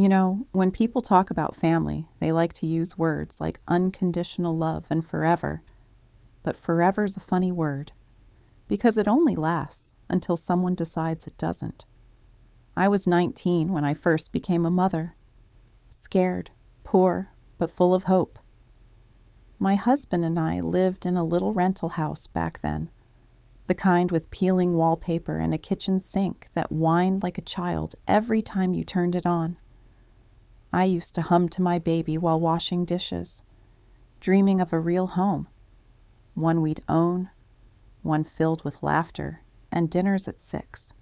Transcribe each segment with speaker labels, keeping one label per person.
Speaker 1: When people talk about family, they like to use words like unconditional love and forever. But forever's a funny word because it only lasts until someone decides it doesn't. I was 19 when I first became a mother. Scared, poor, but full of hope. My husband and I lived in a little rental house back then, the kind with peeling wallpaper and a kitchen sink that whined like a child every time you turned it on. I used to hum to my baby while washing dishes, dreaming of a real home, one we'd own, one filled with laughter and dinners at 6,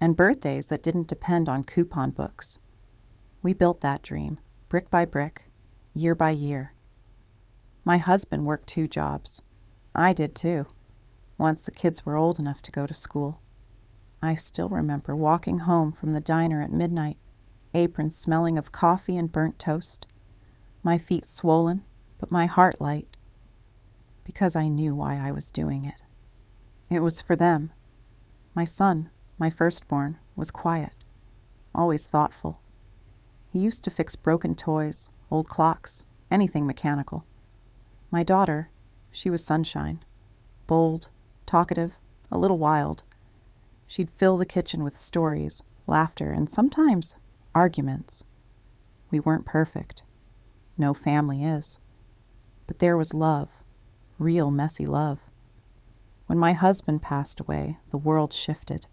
Speaker 1: and birthdays that didn't depend on coupon books. We built that dream, brick by brick, year by year. My husband worked 2 jobs. I did too, once the kids were old enough to go to school. I still remember walking home from the diner at midnight, apron smelling of coffee and burnt toast, my feet swollen, but my heart light, because I knew why I was doing it. It was for them. My son, my firstborn, was quiet, always thoughtful. He used to fix broken toys, old clocks, anything mechanical. My daughter, she was sunshine, bold, talkative, a little wild. She'd fill the kitchen with stories, laughter, and sometimes arguments. We weren't perfect. No family is. But there was love, real messy love. When my husband passed away, the world shifted.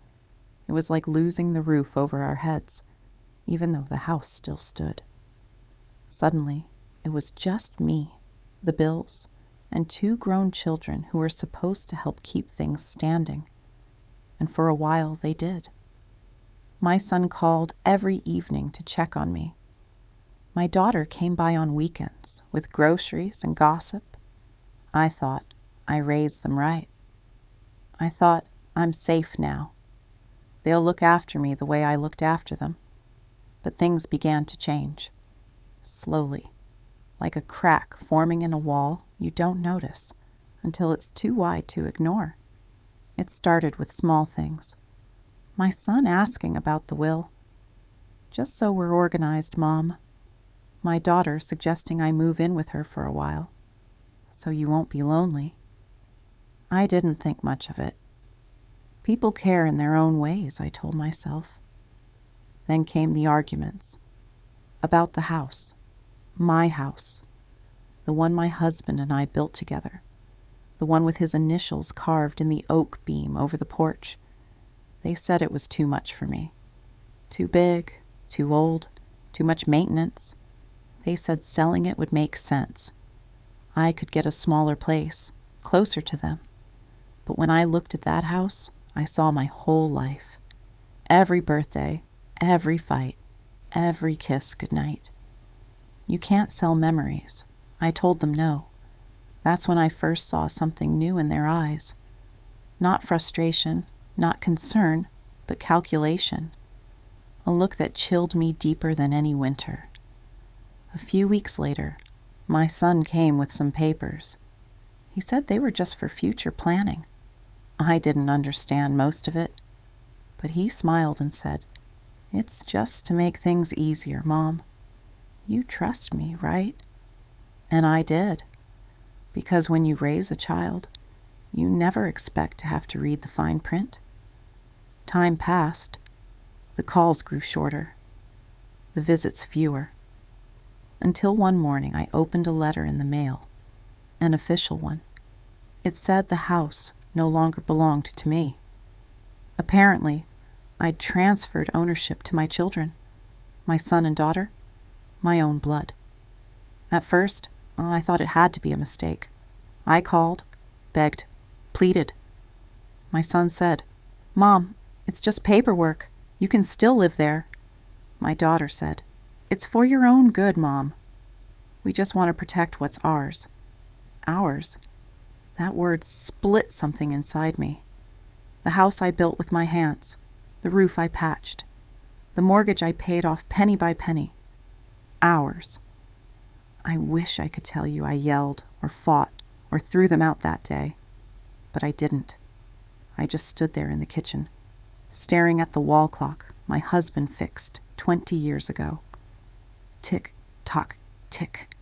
Speaker 1: It was like losing the roof over our heads, even though the house still stood. Suddenly, it was just me, the bills, and 2 grown children who were supposed to help keep things standing. And for a while they did. My son called every evening to check on me. My daughter came by on weekends with groceries and gossip. I thought I raised them right. I thought I'm safe now. They'll look after me the way I looked after them. But things began to change, slowly, like a crack forming in a wall you don't notice until it's too wide to ignore. It started with small things. My son asking about the will. Just so we're organized, Mom. My daughter suggesting I move in with her for a while, so you won't be lonely. I didn't think much of it. People care in their own ways, I told myself. Then came the arguments. About the house. My house. The one my husband and I built together. The one with his initials carved in the oak beam over the porch. They said it was too much for me. Too big, too old, too much maintenance. They said selling it would make sense. I could get a smaller place, closer to them. But when I looked at that house, I saw my whole life. Every birthday, every fight, every kiss goodnight. You can't sell memories. I told them no. That's when I first saw something new in their eyes. Not frustration, not concern, but calculation. A look that chilled me deeper than any winter. A few weeks later, my son came with some papers. He said they were just for future planning. I didn't understand most of it, but he smiled and said, "It's just to make things easier, Mom. You trust me, right?" And I did, because when you raise a child, you never expect to have to read the fine print. Time passed. The calls grew shorter, the visits fewer, until one morning I opened a letter in the mail, an official one. It said the house no longer belonged to me. Apparently, I'd transferred ownership to my children, my son and daughter, my own blood. At first, I thought it had to be a mistake. I called, begged, pleaded. My son said, "Mom, it's just paperwork. You can still live there." My daughter said, "It's for your own good, Mom. We just want to protect what's ours." Ours. That word split something inside me. The house I built with my hands, the roof I patched, the mortgage I paid off penny by penny. Ours. I wish I could tell you I yelled or fought or threw them out that day, but I didn't. I just stood there in the kitchen, staring at the wall clock my husband fixed 20 years ago. tick, tock, tick.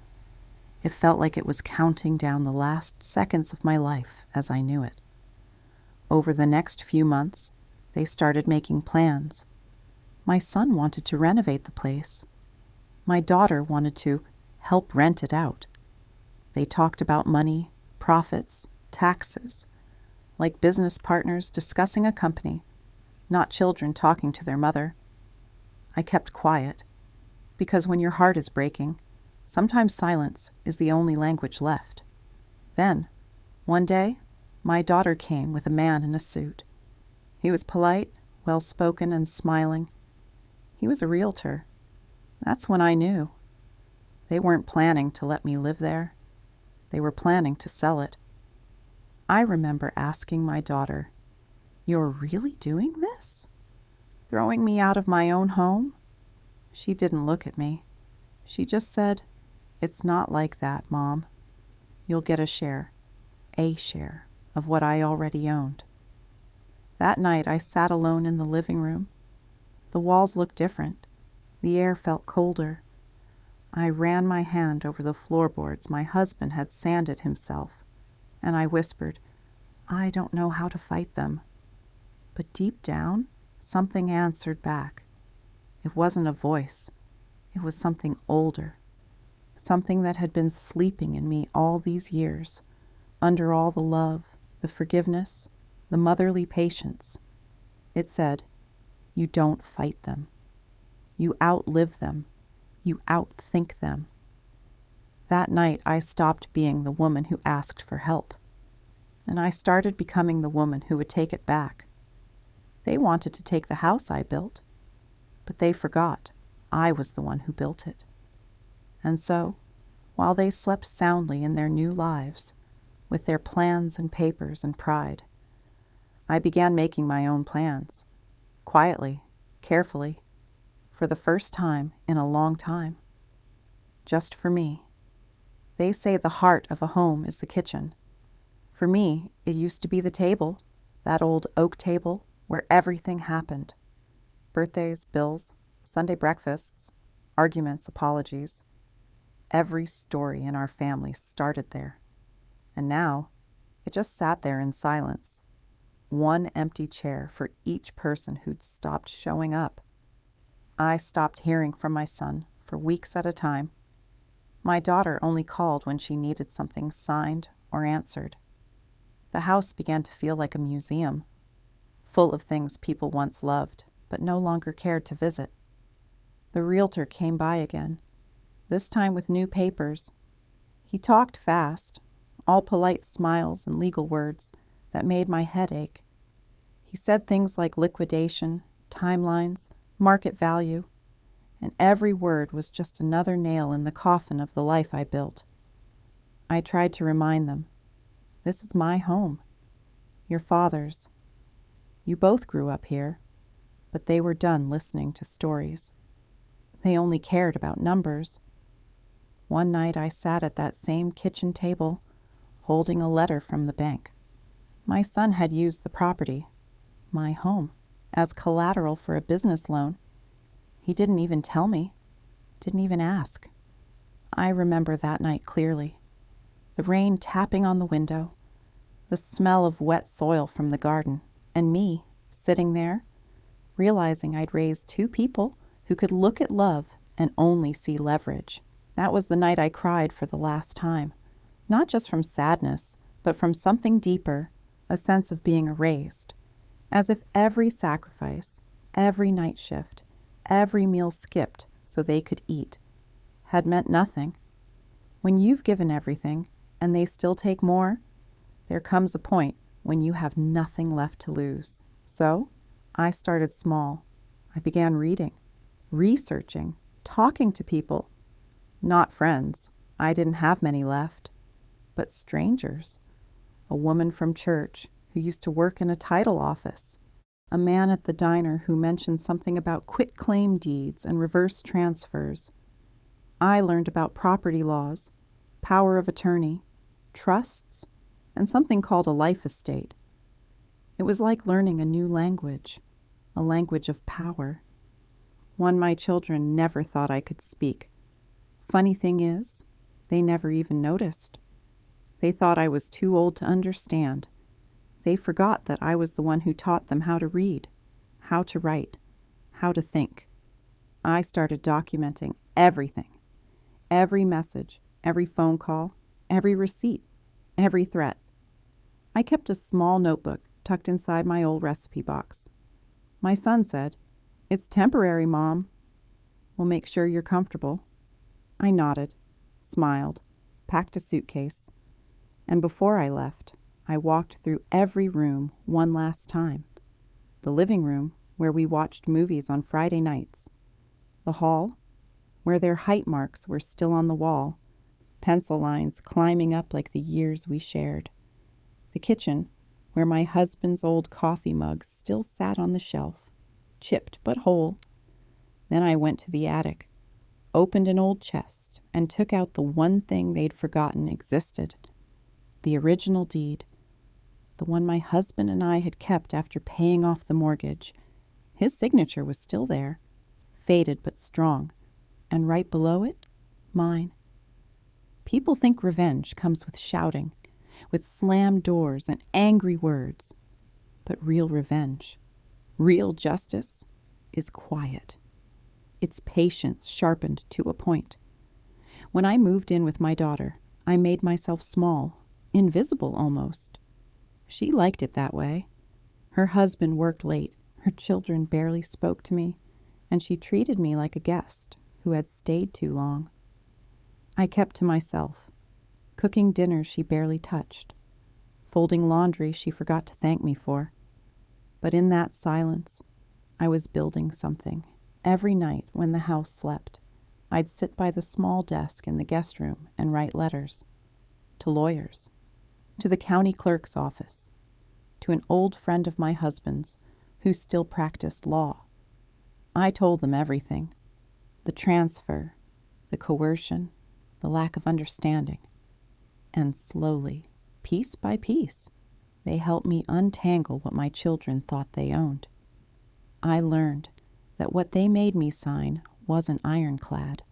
Speaker 1: It felt like it was counting down the last seconds of my life as I knew it. Over the next few months, they started making plans. My son wanted to renovate the place. My daughter wanted to help rent it out. They talked about money, profits, taxes, like business partners discussing a company, not children talking to their mother. I kept quiet, because when your heart is breaking, sometimes silence is the only language left. Then, one day, my daughter came with a man in a suit. He was polite, well-spoken, and smiling. He was a realtor. That's when I knew. They weren't planning to let me live there. They were planning to sell it. I remember asking my daughter, "You're really doing this? Throwing me out of my own home?" She didn't look at me. She just said, "It's not like that, Mom. You'll get a share of what I already owned." That night I sat alone in the living room. The walls looked different. The air felt colder. I ran my hand over the floorboards my husband had sanded himself, and I whispered, "I don't know how to fight them." But deep down, something answered back. It wasn't a voice. It was something older, something that had been sleeping in me all these years, under all the love, the forgiveness, the motherly patience. It said, "You don't fight them. You outlive them. You outthink them." That night I stopped being the woman who asked for help, and I started becoming the woman who would take it back. They wanted to take the house I built, but they forgot I was the one who built it. And so, while they slept soundly in their new lives, with their plans and papers and pride, I began making my own plans, quietly, carefully, for the first time in a long time. Just for me. They say the heart of a home is the kitchen. For me, it used to be the table, that old oak table where everything happened. Birthdays, bills, Sunday breakfasts, arguments, apologies. Every story in our family started there. And now, it just sat there in silence. One empty chair for each person who'd stopped showing up. I stopped hearing from my son for weeks at a time. My daughter only called when she needed something signed or answered. The house began to feel like a museum, full of things people once loved but no longer cared to visit. The realtor came by again, this time with new papers. He talked fast, all polite smiles and legal words that made my head ache. He said things like liquidation, timelines, market value, and every word was just another nail in the coffin of the life I built. I tried to remind them, this is my home, your father's. You both grew up here, but they were done listening to stories. They only cared about numbers. One night I sat at that same kitchen table, holding a letter from the bank. My son had used the property, my home, as collateral for a business loan. He didn't even tell me, didn't even ask. I remember that night clearly. The rain tapping on the window, the smell of wet soil from the garden, and me sitting there, realizing I'd raised two people who could look at love and only see leverage. That was the night I cried for the last time, not just from sadness, but from something deeper, a sense of being erased, as if every sacrifice, every night shift, every meal skipped so they could eat, had meant nothing. When you've given everything and they still take more, there comes a point when you have nothing left to lose. So, I started small. I began reading, researching, talking to people. Not friends. I didn't have many left. But strangers. A woman from church who used to work in a title office. A man at the diner who mentioned something about quitclaim deeds and reverse transfers. I learned about property laws, power of attorney, trusts, and something called a life estate. It was like learning a new language, a language of power, one my children never thought I could speak, funny thing is, they never even noticed. They thought I was too old to understand. They forgot that I was the one who taught them how to read, how to write, how to think. I started documenting everything. Every message, every phone call, every receipt, every threat. I kept a small notebook tucked inside my old recipe box. My son said, "It's temporary, Mom. We'll make sure you're comfortable." I nodded, smiled, packed a suitcase, and before I left, I walked through every room one last time. The living room, where we watched movies on Friday nights. The hall, where their height marks were still on the wall, pencil lines climbing up like the years we shared. The kitchen, where my husband's old coffee mug still sat on the shelf, chipped but whole. Then I went to the attic, opened an old chest, and took out the one thing they'd forgotten existed. The original deed, the one my husband and I had kept after paying off the mortgage. His signature was still there, faded but strong, and right below it, mine. People think revenge comes with shouting, with slammed doors and angry words. But real revenge, real justice, is quiet. It's patience sharpened to a point. When I moved in with my daughter, I made myself small, invisible almost. She liked it that way. Her husband worked late, her children barely spoke to me, and she treated me like a guest who had stayed too long. I kept to myself, cooking dinners she barely touched, folding laundry she forgot to thank me for. But in that silence, I was building something. Every night when the house slept, I'd sit by the small desk in the guest room and write letters. To lawyers, to the county clerk's office, to an old friend of my husband's who still practiced law. I told them everything. The transfer, the coercion, the lack of understanding. And slowly, piece by piece, they helped me untangle what my children thought they owned. I learned that what they made me sign wasn't ironclad.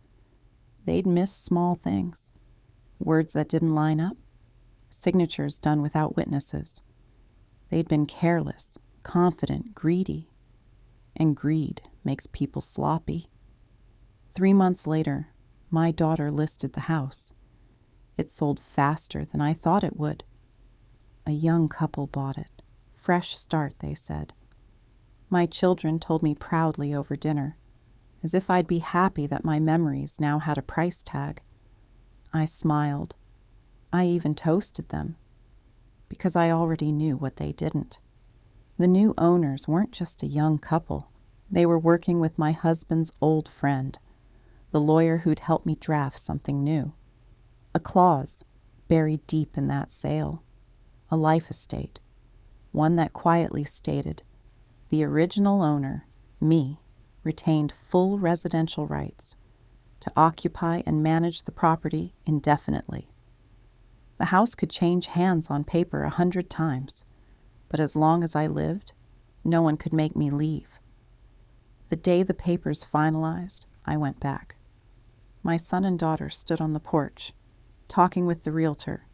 Speaker 1: They'd miss small things, words that didn't line up, signatures done without witnesses. They'd been careless, confident, greedy, and greed makes people sloppy. 3 months later, my daughter listed the house. It sold faster than I thought it would. A young couple bought it. Fresh start, they said. My children told me proudly over dinner, as if I'd be happy that my memories now had a price tag. I smiled. I even toasted them, because I already knew what they didn't. The new owners weren't just a young couple. They were working with my husband's old friend, the lawyer who'd helped me draft something new. A clause buried deep in that sale. A life estate. One that quietly stated, the original owner, me, retained full residential rights to occupy and manage the property indefinitely. The house could change hands on paper 100 times, but as long as I lived, no one could make me leave. The day the papers finalized, I went back. My son and daughter stood on the porch, talking with the realtor,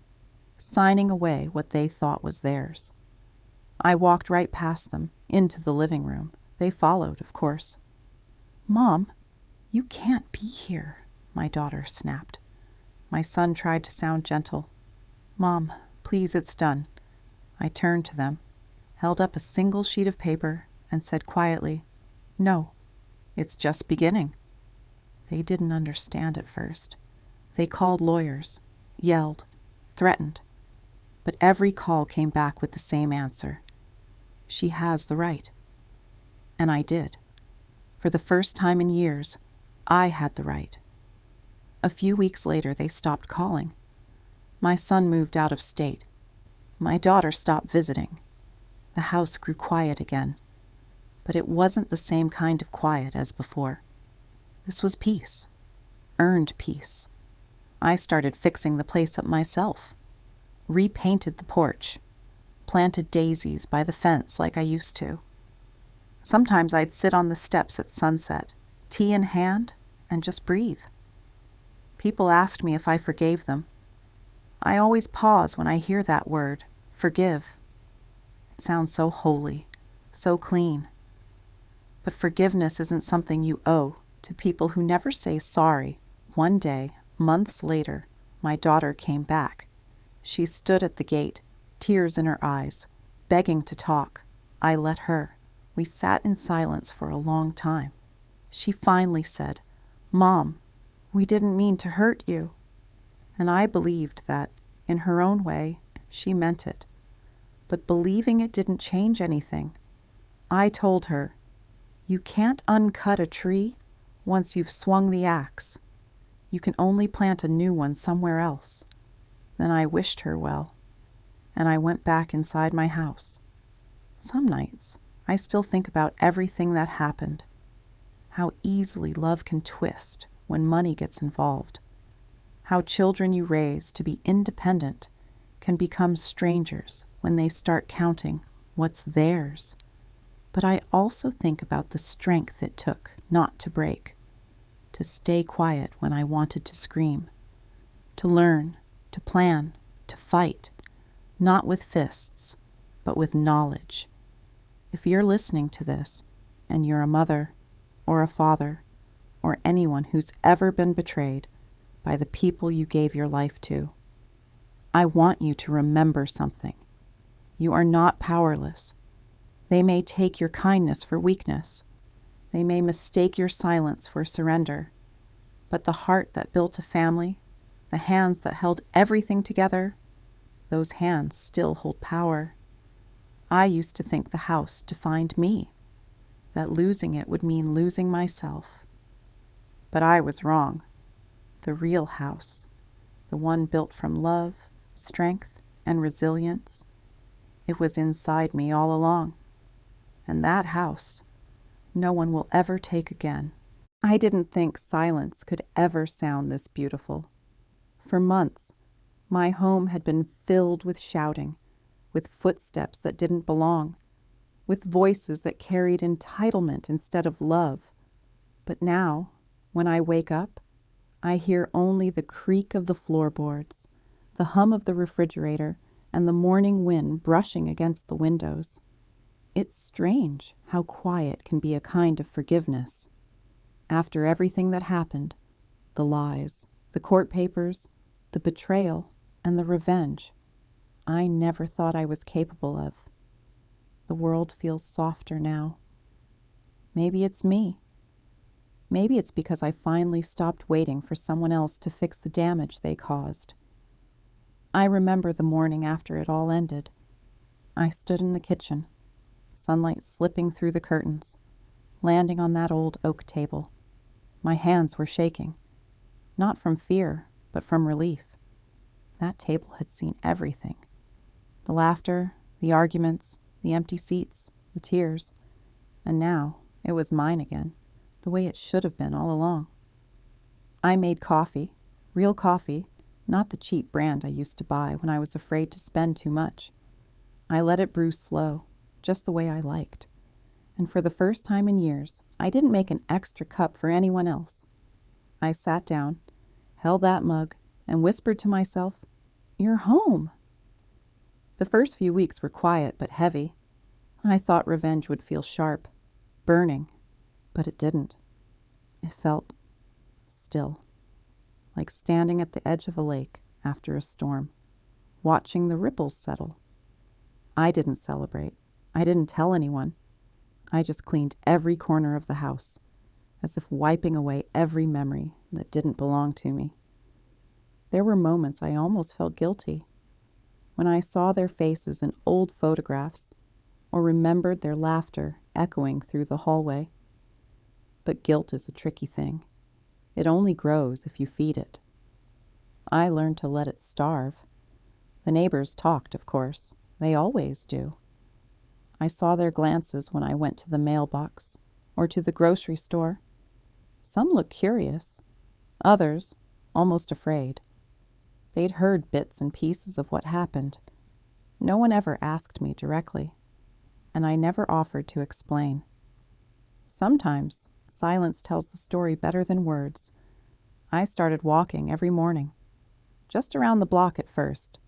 Speaker 1: signing away what they thought was theirs. I walked right past them, into the living room. They followed, of course. "Mom, you can't be here," my daughter snapped. My son tried to sound gentle. "Mom, please, it's done." I turned to them, held up a single sheet of paper, and said quietly, "No, it's just beginning." They didn't understand at first. They called lawyers, yelled, threatened. But every call came back with the same answer. She has the right. And I did. For the first time in years, I had the right. A few weeks later, they stopped calling. My son moved out of state. My daughter stopped visiting. The house grew quiet again. But it wasn't the same kind of quiet as before. This was peace. Earned peace. I started fixing the place up myself. Repainted the porch. Planted daisies by the fence like I used to. Sometimes I'd sit on the steps at sunset, tea in hand, and just breathe. People asked me if I forgave them. I always pause when I hear that word, forgive. It sounds so holy, so clean. But forgiveness isn't something you owe to people who never say sorry. One day, months later, my daughter came back. She stood at the gate, tears in her eyes, begging to talk. I let her. We sat in silence for a long time. She finally said, "Mom, we didn't mean to hurt you." And I believed that, in her own way, she meant it. But believing it didn't change anything. I told her, "You can't uncut a tree once you've swung the axe. You can only plant a new one somewhere else." Then I wished her well, and I went back inside my house. Some nights, I still think about everything that happened, how easily love can twist when money gets involved, how children you raise to be independent can become strangers when they start counting what's theirs. But I also think about the strength it took not to break, to stay quiet when I wanted to scream, to learn, to plan, to fight, not with fists, but with knowledge. If you're listening to this, and you're a mother, or a father, or anyone who's ever been betrayed by the people you gave your life to, I want you to remember something. You are not powerless. They may take your kindness for weakness. They may mistake your silence for surrender. But the heart that built a family, the hands that held everything together, those hands still hold power. I used to think the house defined me, that losing it would mean losing myself. But I was wrong. The real house, the one built from love, strength, and resilience, it was inside me all along. And that house, no one will ever take again. I didn't think silence could ever sound this beautiful. For months, my home had been filled with shouting, with footsteps that didn't belong, with voices that carried entitlement instead of love. But now, when I wake up, I hear only the creak of the floorboards, the hum of the refrigerator, and the morning wind brushing against the windows. It's strange how quiet can be a kind of forgiveness. After everything that happened, the lies, the court papers, the betrayal, and the revenge, I never thought I was capable of. The world feels softer now. Maybe it's me. Maybe it's because I finally stopped waiting for someone else to fix the damage they caused. I remember the morning after it all ended. I stood in the kitchen, sunlight slipping through the curtains, landing on that old oak table. My hands were shaking, not from fear, but from relief. That table had seen everything. The laughter, the arguments, the empty seats, the tears. And now it was mine again, the way it should have been all along. I made coffee, real coffee, not the cheap brand I used to buy when I was afraid to spend too much. I let it brew slow, just the way I liked. And for the first time in years, I didn't make an extra cup for anyone else. I sat down, held that mug, and whispered to myself, "You're home." The first few weeks were quiet but heavy. I thought revenge would feel sharp, burning, but it didn't. It felt still, like standing at the edge of a lake after a storm, watching the ripples settle. I didn't celebrate. I didn't tell anyone. I just cleaned every corner of the house, as if wiping away every memory that didn't belong to me. There were moments I almost felt guilty, when I saw their faces in old photographs, or remembered their laughter echoing through the hallway. But guilt is a tricky thing. It only grows if you feed it. I learned to let it starve. The neighbors talked, of course. They always do. I saw their glances when I went to the mailbox or to the grocery store. Some looked curious, others almost afraid. They'd heard bits and pieces of what happened. No one ever asked me directly, and I never offered to explain. Sometimes silence tells the story better than words. I started walking every morning, just around the block at first,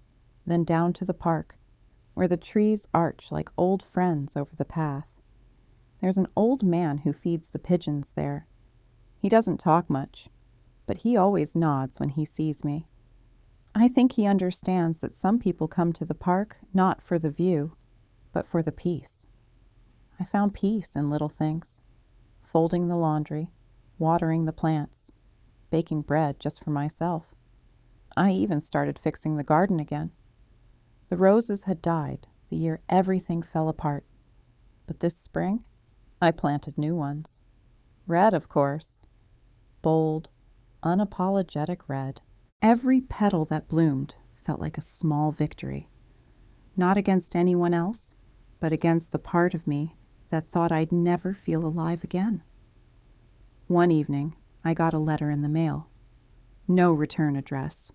Speaker 1: then down to the park, where the trees arch like old friends over the path. There's an old man who feeds the pigeons there. He doesn't talk much, but he always nods when he sees me. I think he understands that some people come to the park not for the view, but for the peace. I found peace in little things, folding the laundry, watering the plants, baking bread just for myself. I even started fixing the garden again. The roses had died the year everything fell apart, but this spring I planted new ones. Red, of course. Bold, unapologetic red. Every petal that bloomed felt like a small victory. Not against anyone else, but against the part of me that thought I'd never feel alive again. One evening, I got a letter in the mail. No return address.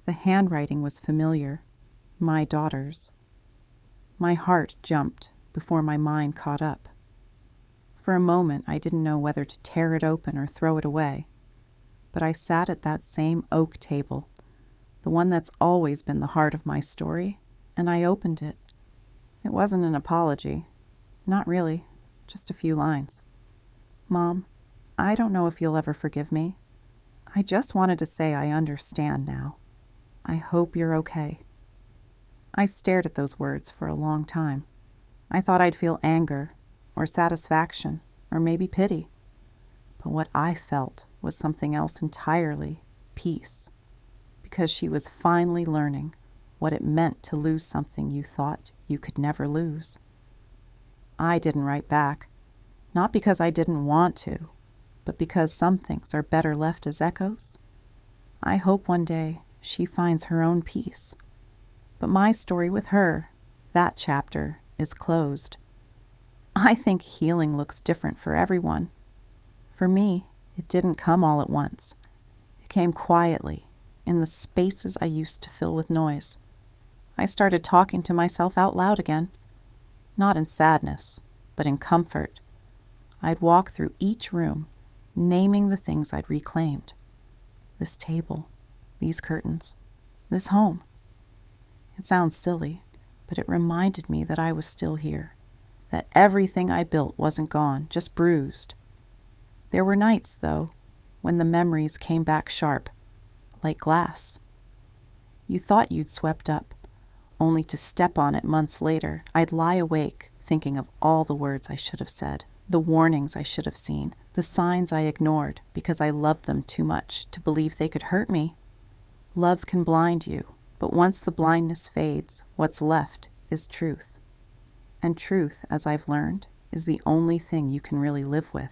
Speaker 1: The handwriting was familiar. My daughter's. My heart jumped before my mind caught up. For a moment, I didn't know whether to tear it open or throw it away. But I sat at that same oak table, the one that's always been the heart of my story, and I opened it. It wasn't an apology. Not really. Just a few lines. Mom, I don't know if you'll ever forgive me. I just wanted to say I understand now. I hope you're okay. I stared at those words for a long time. I thought I'd feel anger, or satisfaction, or maybe pity. But what I felt was something else entirely, peace, because she was finally learning what it meant to lose something you thought you could never lose. I didn't write back, not because I didn't want to, but because some things are better left as echoes. I hope one day she finds her own peace. But my story with her, that chapter, is closed. I think healing looks different for everyone. For me, it didn't come all at once. It came quietly, in the spaces I used to fill with noise. I started talking to myself out loud again. Not in sadness, but in comfort. I'd walk through each room, naming the things I'd reclaimed. This table, these curtains, this home. It sounds silly, but it reminded me that I was still here, that everything I built wasn't gone, just bruised. There were nights, though, when the memories came back sharp, like glass. You thought you'd swept up, only to step on it months later. I'd lie awake, thinking of all the words I should have said, the warnings I should have seen, the signs I ignored because I loved them too much to believe they could hurt me. Love can blind you, but once the blindness fades, what's left is truth. And truth, as I've learned, is the only thing you can really live with.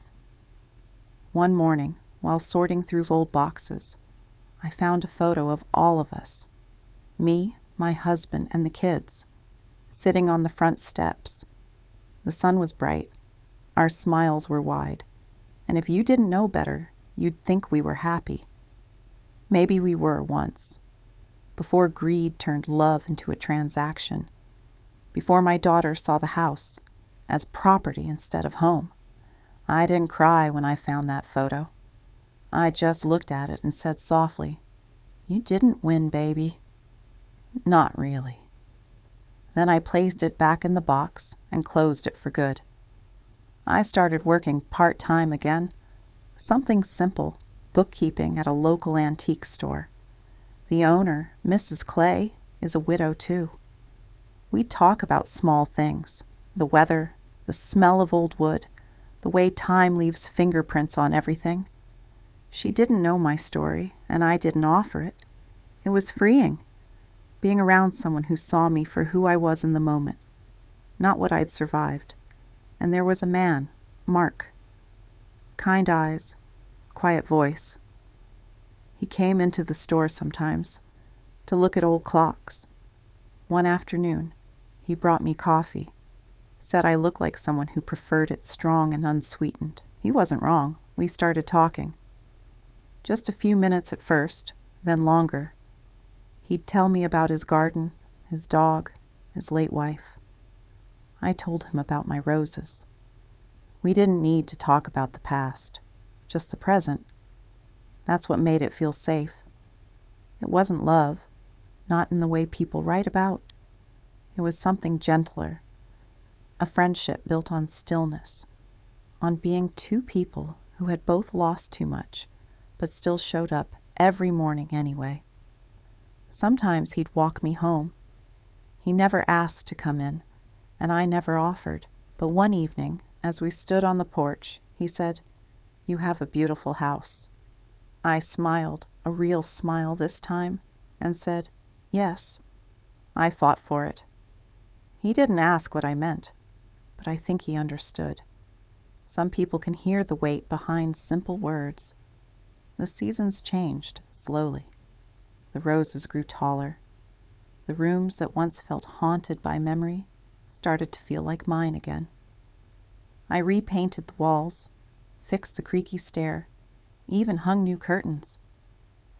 Speaker 1: One morning, while sorting through old boxes, I found a photo of all of us, me, my husband, and the kids, sitting on the front steps. The sun was bright, our smiles were wide, and if you didn't know better, you'd think we were happy. Maybe we were once, before greed turned love into a transaction, before my daughter saw the house as property instead of home. I didn't cry when I found that photo. I just looked at it and said softly, "You didn't win, baby." Not really. Then I placed it back in the box and closed it for good. I started working part-time again, something simple, bookkeeping at a local antique store. The owner, Mrs. Clay, is a widow too. We talk about small things, the weather, the smell of old wood, the way time leaves fingerprints on everything. She didn't know my story, and I didn't offer it. It was freeing, being around someone who saw me for who I was in the moment, not what I'd survived. And there was a man, Mark. Kind eyes, quiet voice. He came into the store sometimes to look at old clocks. One afternoon, he brought me coffee, said I looked like someone who preferred it strong and unsweetened. He wasn't wrong. We started talking. Just a few minutes at first, then longer. He'd tell me about his garden, his dog, his late wife. I told him about my roses. We didn't need to talk about the past, just the present. That's what made it feel safe. It wasn't love, not in the way people write about. It was something gentler, a friendship built on stillness, on being two people who had both lost too much, but still showed up every morning anyway. Sometimes he'd walk me home. He never asked to come in, and I never offered. But one evening, as we stood on the porch, he said, "You have a beautiful house." I smiled, a real smile this time, and said, "Yes." I fought for it. He didn't ask what I meant, but I think he understood. Some people can hear the weight behind simple words. The seasons changed slowly. The roses grew taller. The rooms that once felt haunted by memory started to feel like mine again. I repainted the walls, fixed the creaky stair, even hung new curtains.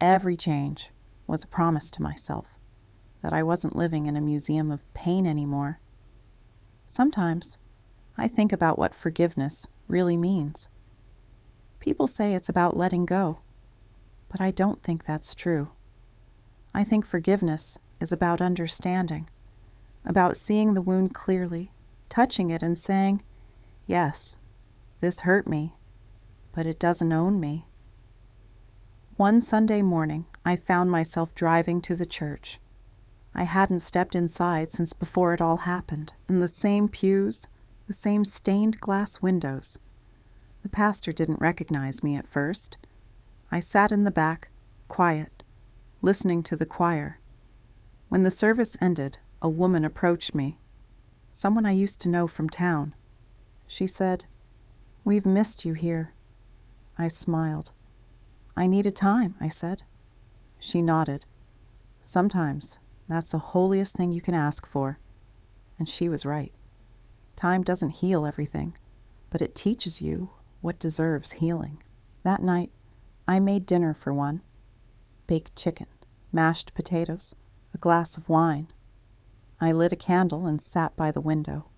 Speaker 1: Every change was a promise to myself that I wasn't living in a museum of pain anymore. Sometimes I think about what forgiveness really means. People say it's about letting go, but I don't think that's true. I think forgiveness is about understanding, about seeing the wound clearly, touching it and saying, "Yes, this hurt me, but it doesn't own me." One Sunday morning, I found myself driving to the church. I hadn't stepped inside since before it all happened, and the same pews, the same stained glass windows. The pastor didn't recognize me at first. I sat in the back, quiet, listening to the choir. When the service ended, a woman approached me, someone I used to know from town. She said, "We've missed you here." I smiled. "I needed time," I said. She nodded. "Sometimes that's the holiest thing you can ask for." And she was right. Time doesn't heal everything, but it teaches you what deserves healing. That night, I made dinner for one. Baked chicken, mashed potatoes, a glass of wine. I lit a candle and sat by the window,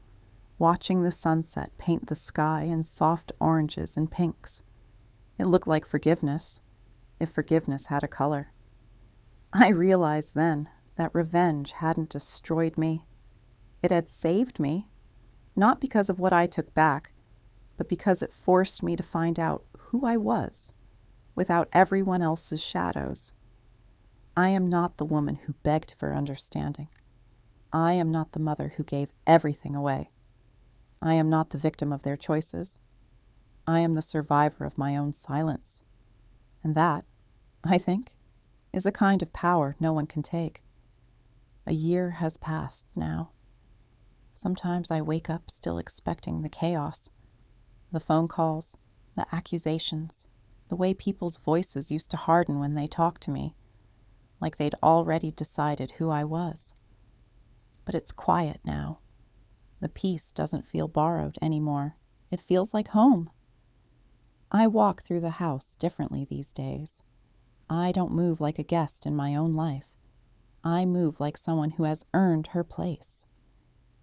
Speaker 1: watching the sunset paint the sky in soft oranges and pinks. It looked like forgiveness, if forgiveness had a color. I realized then that revenge hadn't destroyed me. It had saved me, not because of what I took back, but because it forced me to find out who I was without everyone else's shadows. I am not the woman who begged for understanding. I am not the mother who gave everything away. I am not the victim of their choices. I am the survivor of my own silence. And that, I think, is a kind of power no one can take. A year has passed now. Sometimes I wake up still expecting the chaos, the phone calls, the accusations, the way people's voices used to harden when they talked to me, like they'd already decided who I was. But it's quiet now. The peace doesn't feel borrowed anymore. It feels like home. I walk through the house differently these days. I don't move like a guest in my own life. I move like someone who has earned her place.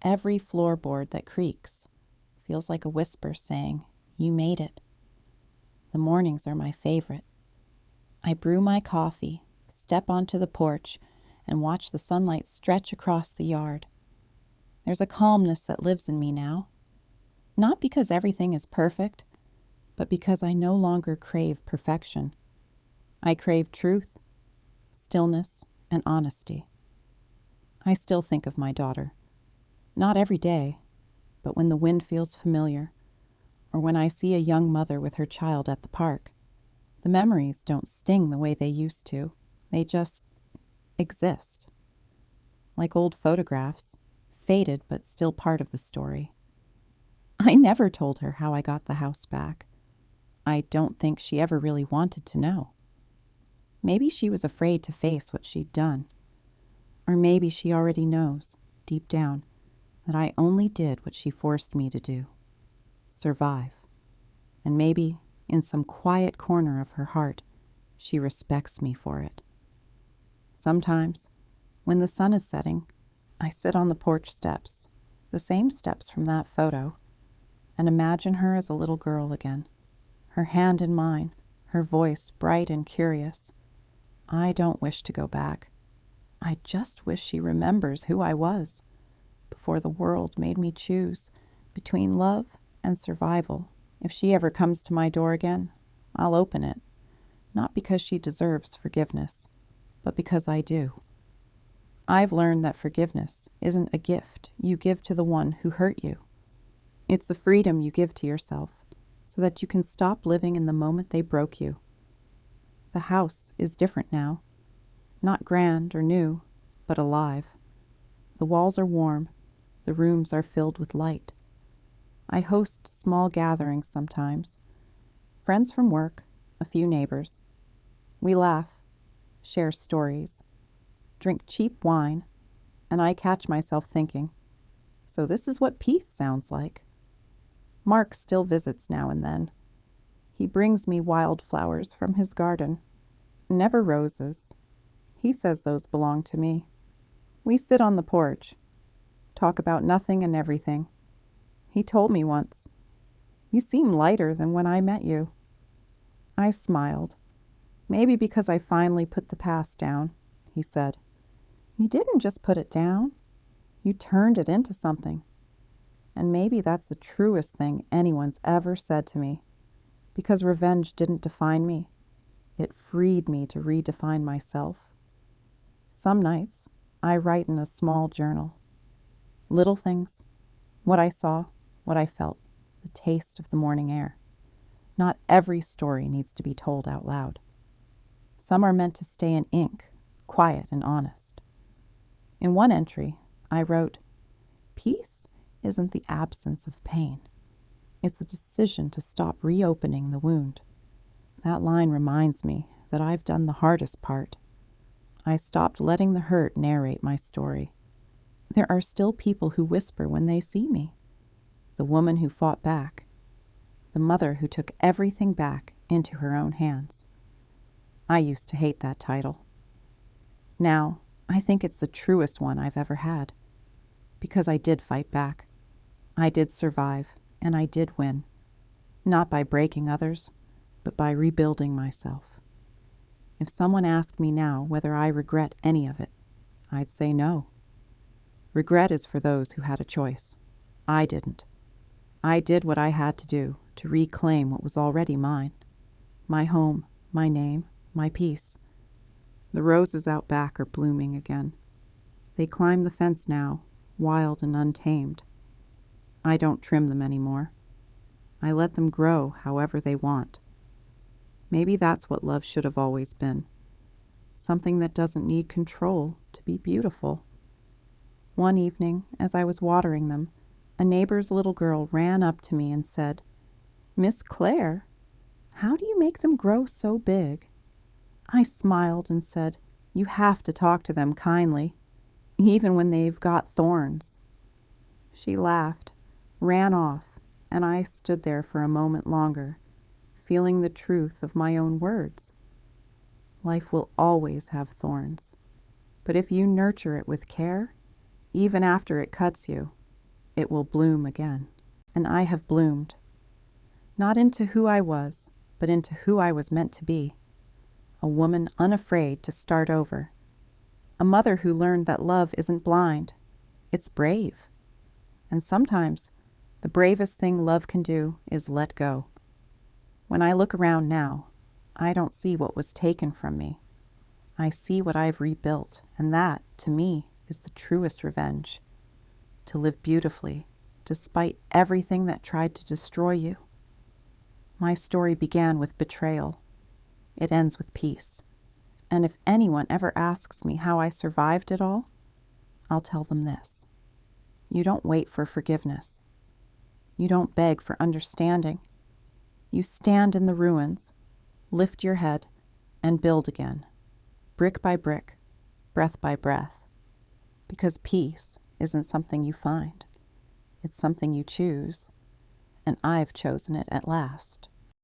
Speaker 1: Every floorboard that creaks feels like a whisper saying, "You made it." The mornings are my favorite. I brew my coffee, step onto the porch, and watch the sunlight stretch across the yard. There's a calmness that lives in me now. Not because everything is perfect, but because I no longer crave perfection. I crave truth, stillness, and honesty. I still think of my daughter. Not every day, but when the wind feels familiar, or when I see a young mother with her child at the park. The memories don't sting the way they used to. They just exist. Like old photographs, faded but still part of the story. I never told her how I got the house back. I don't think she ever really wanted to know. Maybe she was afraid to face what she'd done. Or maybe she already knows, deep down, that I only did what she forced me to do. Survive. And maybe, in some quiet corner of her heart, she respects me for it. Sometimes, when the sun is setting, I sit on the porch steps, the same steps from that photo, and imagine her as a little girl again, her hand in mine, her voice bright and curious. I don't wish to go back. I just wish she remembers who I was before the world made me choose between love and survival. If she ever comes to my door again, I'll open it, not because she deserves forgiveness, but because I do. I've learned that forgiveness isn't a gift you give to the one who hurt you. It's the freedom you give to yourself so that you can stop living in the moment they broke you. The house is different now, not grand or new, but alive. The walls are warm, the rooms are filled with light. I host small gatherings sometimes. Friends from work, a few neighbors. We laugh, share stories, drink cheap wine, and I catch myself thinking, so this is what peace sounds like. Mark still visits now and then. He brings me wildflowers from his garden. Never roses. He says those belong to me. We sit on the porch, talk about nothing and everything. He told me once, "You seem lighter than when I met you." I smiled. "Maybe because I finally put the past down," he said. "You didn't just put it down. You turned it into something. And maybe that's the truest thing anyone's ever said to me, because revenge didn't define me. It freed me to redefine myself. Some nights, I write in a small journal. Little things, what I saw, what I felt, the taste of the morning air. Not every story needs to be told out loud. Some are meant to stay in ink, quiet and honest. In one entry, I wrote, "Peace isn't the absence of pain. It's a decision to stop reopening the wound." That line reminds me that I've done the hardest part. I stopped letting the hurt narrate my story. There are still people who whisper when they see me. The woman who fought back. The mother who took everything back into her own hands. I used to hate that title. Now, I think it's the truest one I've ever had. Because I did fight back. I did survive, and I did win. Not by breaking others, but by rebuilding myself. If someone asked me now whether I regret any of it, I'd say no. Regret is for those who had a choice. I didn't. I did what I had to do to reclaim what was already mine. My home, my name, my peace. The roses out back are blooming again. They climb the fence now, wild and untamed. I don't trim them anymore. I let them grow however they want. Maybe that's what love should have always been. Something that doesn't need control to be beautiful. One evening, as I was watering them, a neighbor's little girl ran up to me and said, "Miss Claire, how do you make them grow so big?" I smiled and said, "You have to talk to them kindly, even when they've got thorns." She laughed, ran off, and I stood there for a moment longer, feeling the truth of my own words. Life will always have thorns, but if you nurture it with care, even after it cuts you, it will bloom again. And I have bloomed, not into who I was, but into who I was meant to be. A woman unafraid to start over. A mother who learned that love isn't blind, it's brave. And sometimes, the bravest thing love can do is let go. When I look around now, I don't see what was taken from me. I see what I've rebuilt, and that, to me, is the truest revenge. To live beautifully, despite everything that tried to destroy you. My story began with betrayal. It ends with peace. And if anyone ever asks me how I survived it all, I'll tell them this. You don't wait for forgiveness. You don't beg for understanding. You stand in the ruins, lift your head, and build again, brick by brick, breath by breath. Because peace isn't something you find. It's something you choose, and I've chosen it at last.